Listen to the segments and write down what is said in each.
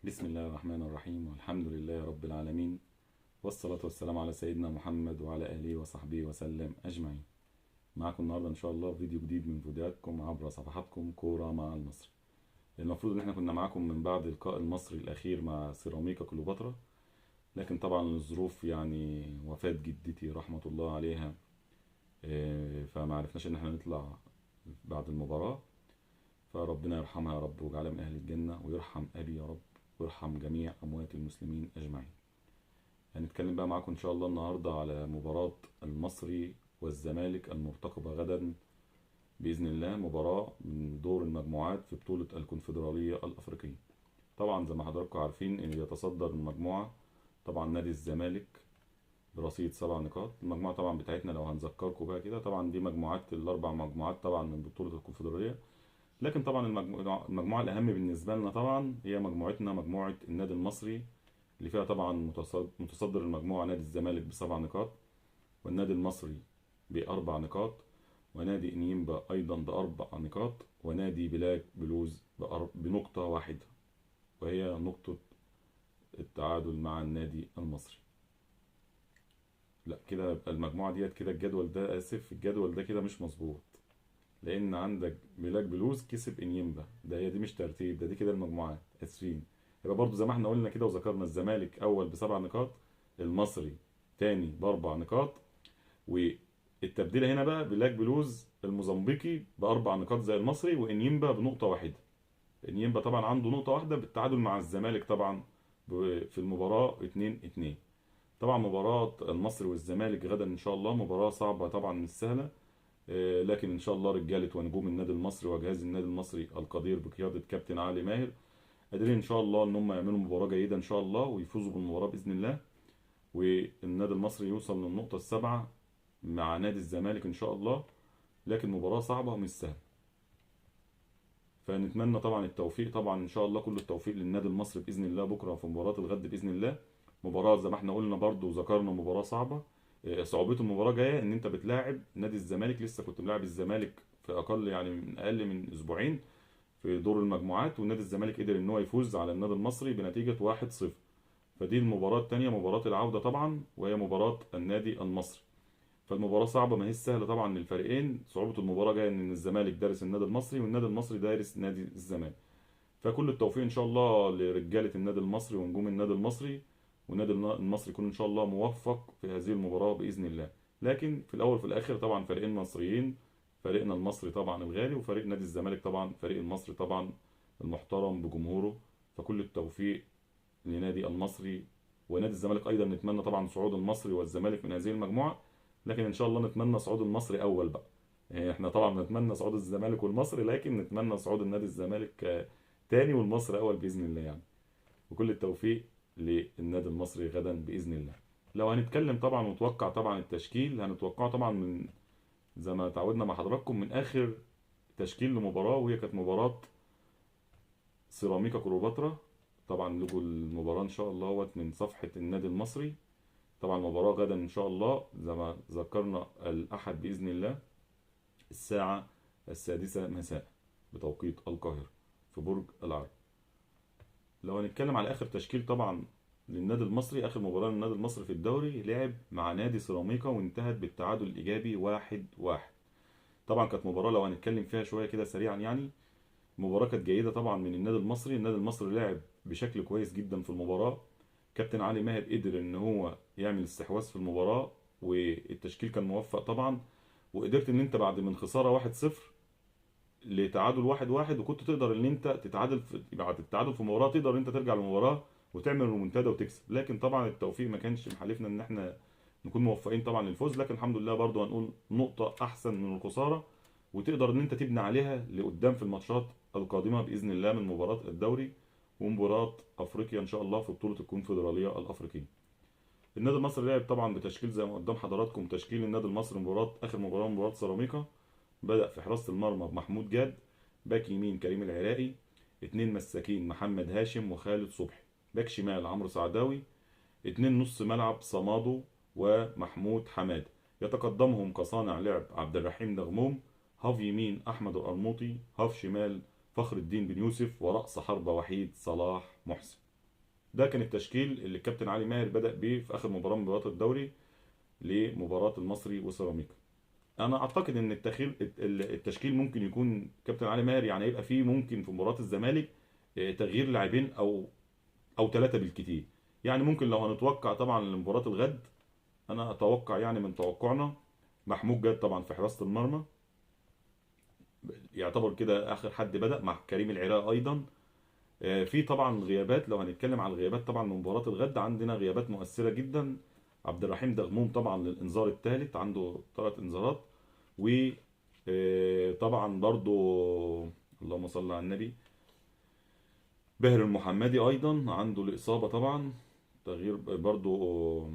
بسم الله الرحمن الرحيم والحمد لله رب العالمين، والصلاة والسلام على سيدنا محمد وعلى آله وصحبه وسلم أجمعين. معكم النهاردة إن شاء الله فيديو جديد من فيديوهاتكم عبر صفحاتكم كورة مع المصري. المفروض إن احنا كنا معاكم من بعد لقاء المصري الأخير مع سيراميكا كليوباترا، لكن طبعا الظروف يعني وفاة جدتي رحمة الله عليها، فما عرفناش إن احنا نطلع بعد المباراة. فربنا يرحمها يا رب ويجعلها من أهل الجنة، ويرحم أبي يا رب، ويرحم جميع أموات المسلمين أجمعين. هنتكلم بقى معاكم إن شاء الله النهاردة على مباراة المصري والزمالك المرتقبة غدا بإذن الله، مباراة من دور المجموعات في بطولة الكونفدرالية الأفريقية. طبعا زي ما حضراتكم عارفين إن بيتصدر المجموعة طبعا نادي الزمالك برصيد 7 نقاط. المجموعة طبعا بتاعتنا لو هنذكركم بقى كده، طبعا دي مجموعات الأربع مجموعات طبعا من بطولة الكونفدرالية، لكن طبعا المجموعة الأهم بالنسبة لنا طبعا هي مجموعتنا، مجموعة النادي المصري، اللي فيها طبعا متصدر المجموعة نادي الزمالك ب7 نقاط، والنادي المصري ب4 نقاط، ونادي انيمبا أيضا ب4 نقاط، ونادي بلاك بلوز بنقطة واحدة، وهي نقطة التعادل مع النادي المصري. لا كده يبقى المجموعة ديت كده، الجدول ده آسف، الجدول ده كده مش مظبوط، لأن عندك بلاك بلوز كسب انيمبا، ده هي دي مش ترتيب، دي كده المجموعات، آسفين. يبقى برضو زي ما احنا قلنا كده وذكرنا، الزمالك أول ب7 نقاط، المصري تاني ب4 نقاط، والتبديلة هنا بقى بلاك بلوز الموزمبيقي ب4 نقاط زي المصري، وانيمبا بنقطة واحدة. انيمبا طبعا عنده نقطة واحدة بالتعادل مع الزمالك طبعا في المباراة 2-2. طبعا مباراة المصري والزمالك غدا إن شاء الله مباراة صعبة طبعا مش سهلة، لكن ان شاء الله رجاله ونجوم النادي المصري وجهاز النادي المصري القدير بقياده كابتن علي ماهر قادرين ان شاء الله ان هم يعملوا مباراه جيده ان شاء الله ويفوزوا بالمباراه باذن الله، والنادي المصري يوصل للنقطه السابعه مع نادي الزمالك ان شاء الله. لكن مباراه صعبه ومش سهله، فنتمنى طبعا التوفيق، طبعا ان شاء الله كل التوفيق للنادي المصري باذن الله بكره في مباراه الغد باذن الله. مباراه زي ما احنا قلنا برضو وذكرنا مباراه صعبه. صعوبة المباراة جاية ان انت بتلاعب نادي الزمالك، لسه كنت ملاعب الزمالك في اقل يعني من اقل من اسبوعين في دور المجموعات، ونادي الزمالك قدر ان هو يفوز على النادي المصري بنتيجة 1-0. فدي المباراة التانية، مباراة العودة طبعا، وهي مباراة النادي المصري. فالمباراة صعبة ما هي سهلة طبعا للفريقين. صعوبة المباراة جاية ان الزمالك دارس النادي المصري، والنادي المصري دارس نادي الزمالك. فكل التوفيق ان شاء الله لرجالة النادي المصري ونجوم النادي المصري، والنادي المصري يكون ان شاء الله موفق في هذه المباراة باذن الله. لكن في الاول وفي الاخر طبعا فريقين مصريين، فريقنا المصري طبعا الغالي، وفريق نادي الزمالك طبعا فريق المصري طبعا المحترم بجمهوره. فكل التوفيق لنادي المصري ونادي الزمالك ايضا. نتمنى طبعا صعود المصري والزمالك من هذه المجموعة، لكن ان شاء الله نتمنى صعود المصري اول بقى. يعني احنا طبعا نتمنى صعود الزمالك والمصري، لكن نتمنى صعود النادي الزمالك تاني والمصري اول باذن الله يعني. وكل التوفيق للنادي المصري غدا باذن الله. لو هنتكلم طبعا ونتوقع طبعا التشكيل، هنتوقعه طبعا من زي ما تعودنا مع حضراتكم من اخر تشكيل لمباراه، وهي كانت مباراه سيراميكا كليوباترا. طبعا لوجو المباراه ان شاء الله هو من صفحه النادي المصري. طبعا المباراه غدا ان شاء الله زي ما ذكرنا الاحد باذن الله الساعه 6 مساء بتوقيت القاهره في برج العرب. لو هنتكلم على اخر تشكيل طبعا للنادي المصري، اخر مباراة للنادي المصري في الدوري لعب مع نادي سيراميكا وانتهت بالتعادل الايجابي 1-1. طبعا كانت مباراة لو هنتكلم فيها شوية كده سريعا يعني، مباراة كانت جيدة طبعا من النادي المصري. النادي المصري لعب بشكل كويس جدا في المباراة. كابتن علي ماهر قدر ان هو يعمل استحواذ في المباراة، والتشكيل كان موفق طبعا. وقدرت ان انت بعد من خسارة 1-0 لتعادل 1-1، وكنت تقدر ان انت تتعادل بعد التعادل في مباراه تقدر ان انت ترجع للمباراه وتعمل رومنتادا وتكسب. لكن طبعا التوفيق ما كانش محالفنا ان احنا نكون موفقين طبعا للفوز، لكن الحمد لله برضو هنقول نقطه احسن من الخساره، وتقدر ان انت تبني عليها لقدام في الماتشات القادمه باذن الله من مباراه الدوري ومباراه افريقيا ان شاء الله في بطوله الكونفدراليه الافريقيه. النادي المصري لعب طبعا بتشكيل زي ما قدام حضراتكم، تشكيل النادي المصري اخر مباراه سيراميكا. بدأ في حراسة المرمى بمحمود جاد، باك يمين كريم العراقي، اتنين مساكين محمد هاشم وخالد صبحي، باك شمال عمرو سعداوي، اتنين نص ملعب صمادو ومحمود حماد. يتقدمهم كصانع لعب عبد الرحيم دغموم، هاف يمين احمد القرموطي، هاف شمال فخر الدين بن يوسف، ورأس حربة وحيد صلاح محسن. ده كان التشكيل اللي الكابتن علي ماهر بدأ بيه في اخر مباراه من مباريات الدوري لمباراه المصري وسيراميكا. انا اعتقد ان التشكيل ممكن يكون كابتن علي ماهر يعني يبقى فيه ممكن في مباراه الزمالك تغيير لاعبين او ثلاثه بالكتير. يعني ممكن لو هنتوقع طبعا لمباراه الغد، انا اتوقع يعني من توقعنا محمود جاد طبعا في حراسه المرمى، يعتبر كده اخر حد بدأ مع كريم العراق ايضا. في طبعا غيابات، لو هنتكلم على الغيابات طبعا من مباراة الغد عندنا غيابات مؤثرة جدا. عبد الرحيم دغموم طبعا للانذار الثالث، عنده 3 انذارات. وطبعا برضو اللهم صل على النبي باهر المحمدي ايضا عنده الاصابة طبعا، تغيير برضو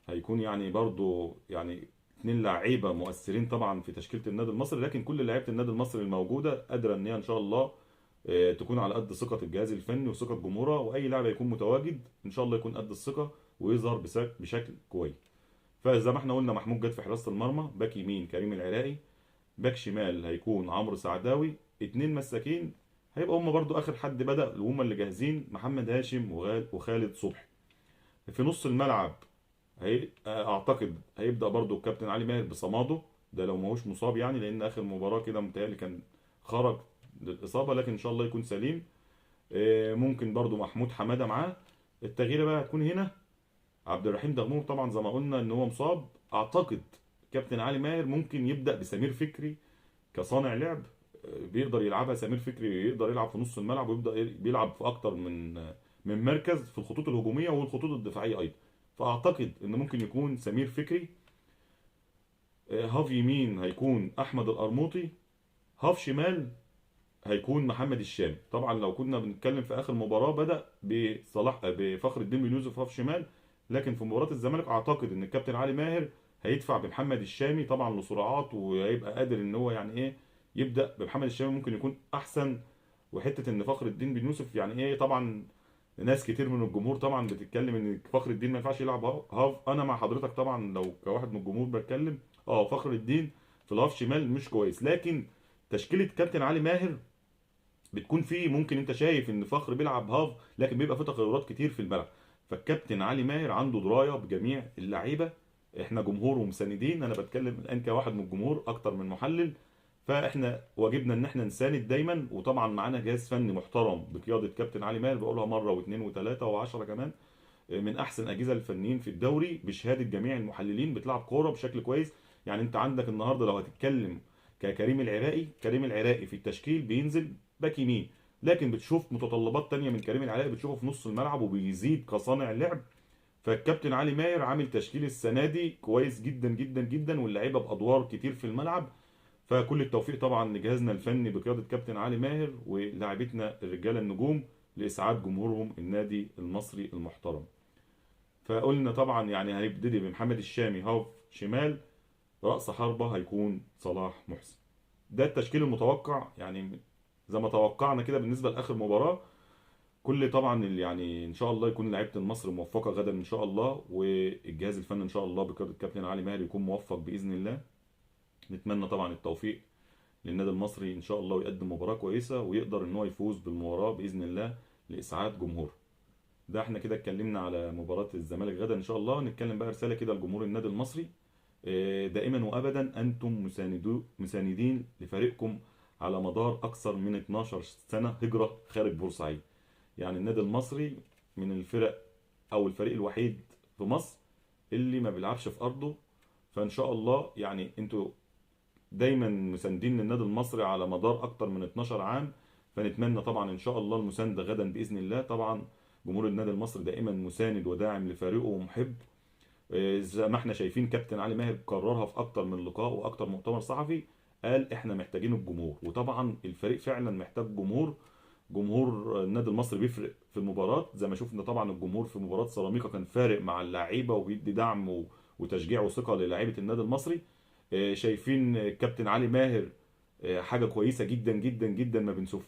هيكون يعني برضو يعني 2 لعيبه مؤثرين طبعا في تشكيله النادي المصري. لكن كل لعيبه النادي المصري الموجوده قادره ان هي ان شاء الله تكون على قد ثقه الجهاز الفني وثقه جمهورها، واي لاعب يكون متواجد ان شاء الله يكون قد الثقه ويظهر بشكل كويس. فزي ما احنا قلنا محمود جد في حراسه المرمى، باك يمين كريم العراقي، باك شمال هيكون عمرو سعداوي، 2 مساكين هيبقى هم برضو اخر حد بدأ وهم اللي جاهزين محمد هاشم وخالد صبحي. في نص الملعب اعتقد هيبدا برضو الكابتن علي ماهر بصماده، ده لو ما هوش مصاب يعني، لان اخر مباراه كده متهيألي كان خرج للاصابه، لكن ان شاء الله يكون سليم. ممكن برضو محمود حماده معاه. التغيير بقى هتكون هنا عبد الرحيم دغمور طبعا زي ما قلنا ان هو مصاب. اعتقد كابتن علي ماهر ممكن يبدا بسمير فكري كصانع لعب، بيقدر يلعبها سمير فكري، يقدر يلعب في نص الملعب ويبدا بيلعب في اكتر من مركز في الخطوط الهجوميه والخطوط الدفاعيه ايضا. فاعتقد ان ممكن يكون سمير فكري. هاف يمين هيكون احمد القرموطي. هاف شمال هيكون محمد الشامي. طبعا لو كنا بنتكلم في اخر مباراه بدا بفخر الدين بن يوسف هاف شمال، لكن في مباراه الزمالك اعتقد ان الكابتن علي ماهر هيدفع بمحمد الشامي طبعا لسرعات، وهيبقى قادر ان هو يعني ايه يبدا بمحمد الشامي ممكن يكون احسن. وحته ان فخر الدين بن يوسف يعني ايه، طبعا ناس كتير من الجمهور طبعا بتتكلم ان فخر الدين ما ينفعش يلعب هاف. انا مع حضرتك طبعا لو كواحد من الجمهور بتكلم، فخر الدين في الهاف شمال مش كويس. لكن تشكيله كابتن علي ماهر بتكون فيه ممكن انت شايف ان فخر بيلعب هاف لكن بيبقى فيه تغيرات كتير في الملعب. فالكابتن علي ماهر عنده درايه بجميع اللعيبه. احنا جمهور ومساندين، انا بتكلم الان كواحد من الجمهور اكتر من محلل. فاحنا واجبنا ان احنا نساند دايما، وطبعا معانا جهاز فني محترم بقياده كابتن علي ماهر، بقولها مره واثنين وثلاثه وعشرة كمان، من احسن اجهزه الفنيين في الدوري بشهاده جميع المحللين، بتلعب كوره بشكل كويس. يعني انت عندك النهارده لو هتتكلم ككريم العراقي، كريم العراقي في التشكيل بينزل باك يمين، لكن بتشوف متطلبات تانية من كريم العراقي بتشوفه في نص الملعب وبيزيد كصانع لعب. فالكابتن علي ماهر عامل تشكيل السنه دي كويس جدا جدا جدا، واللعيبه بادوار كتير في الملعب. فكل التوفيق طبعا لجهازنا الفني بقياده كابتن علي ماهر ولاعيبتنا الرجاله النجوم لاسعاد جمهورهم النادي المصري المحترم. فقلنا طبعا يعني هيبتدي بمحمد الشامي هاف شمال، رأس حربة هيكون صلاح محسن. ده التشكيل المتوقع يعني زي ما توقعنا كده بالنسبة لآخر مباراة. كل طبعا اللي يعني ان شاء الله يكون لعيبة مصر موفقة غدا ان شاء الله، والجهاز الفني ان شاء الله بقيادة الكابتن علي ماهر يكون موفق بإذن الله. نتمنى طبعا التوفيق للنادي المصري ان شاء الله، ويقدم مباراة كويسة ويقدر ان هو يفوز بالمباراة بإذن الله لإسعاد جمهوره. ده احنا كده اتكلمنا على مباراة الزمالك غدا ان شاء الله. نتكلم بقى رسالة كده لجمهور النادي المصري. دائما وابدا انتم مساندين لفريقكم على مدار اكثر من 12 سنة هجرة خارج بورسعيد. يعني النادي المصري من الفرق او الفريق الوحيد في مصر اللي ما بيلعبش في ارضه. فان شاء الله يعني انتوا دايما مساندين للنادي المصري على مدار اكتر من 12 عام. فنتمنى طبعا ان شاء الله المساندة غدا باذن الله. طبعا جمهور النادي المصري دائما مساند وداعم لفريقه ومحب. زي ما احنا شايفين كابتن علي ماهر كررها في اكتر من لقاء واكتر مؤتمر صحفي، قال احنا محتاجين الجمهور. وطبعا الفريق فعلا محتاج جمهور. جمهور النادي المصري بيفرق في المباراة، زي ما شفنا طبعا الجمهور في مباراة سيراميكا كان فارق مع اللعيبة وبيدي دعم وتشجيع وثقة للاعيبة النادي المصري. شايفين كابتن علي ماهر حاجة كويسة جدا جدا جدا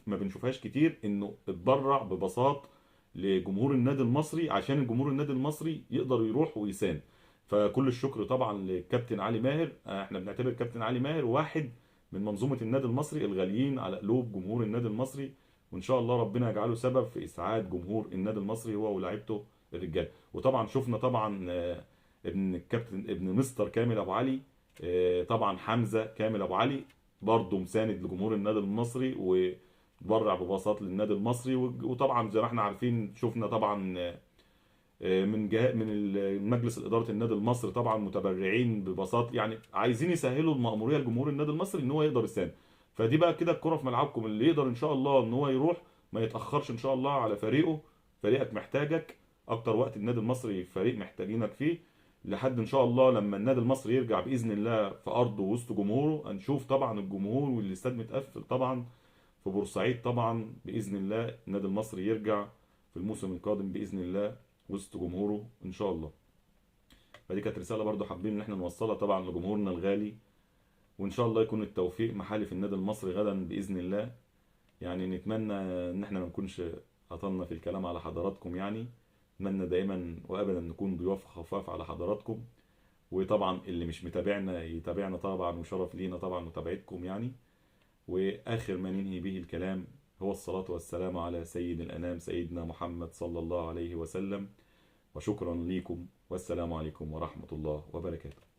ما بنشوفهاش كتير، انه اتبرع ببساط لجمهور النادي المصري عشان الجمهور النادي المصري يقدر يروح ويساند. فكل الشكر طبعا لكابتن علي ماهر. احنا بنعتبر كابتن علي ماهر واحد من منظومة النادي المصري الغاليين على قلوب جمهور النادي المصري. وان شاء الله ربنا يجعله سبب في اسعاد جمهور النادي المصري هو ولاعيبته الرجال. وطبعا شفنا طبعا ابن الكابتن ابن مستر كامل ابو علي، طبعا حمزه كامل ابو علي برضه مساند لجمهور النادي المصري وبرع ببساط للنادي المصري. وطبعا زي ما احنا عارفين شفنا طبعا من جهه من مجلس اداره النادي المصري طبعا متبرعين ببساطه، يعني عايزين يسهلوا المأموريه لجمهور النادي المصري ان هو يقدر يساند. فدي بقى كده الكره في ملعبكم، اللي يقدر ان شاء الله ان هو يروح ما يتاخرش ان شاء الله على فريقه. فريقك محتاجك اكتر وقت، النادي المصري فريق محتاجينك فيه لحد ان شاء الله لما النادي المصري يرجع باذن الله في ارضه وسط جمهوره. هنشوف طبعا الجمهور والاستاد متقفل طبعا في بورسعيد طبعا باذن الله. النادي المصري يرجع في الموسم القادم باذن الله وسط جمهوره ان شاء الله. فدي كانت رساله برضو حابين ان احنا نوصلها طبعا لجمهورنا الغالي، وان شاء الله يكون التوفيق محالي في النادي المصري غدا باذن الله. يعني نتمنى ان احنا ما نكونش هطلنا في الكلام على حضراتكم، يعني نتمنى دائما وابدا نكون ضيوف خفاف على حضراتكم. وطبعا اللي مش متابعنا يتابعنا طبعا، وشرف لينا طبعا متابعتكم يعني. واخر ما ننهي به الكلام هو الصلاة والسلام على سيد الانام سيدنا محمد صلى الله عليه وسلم. وشكرا لكم، والسلام عليكم ورحمة الله وبركاته.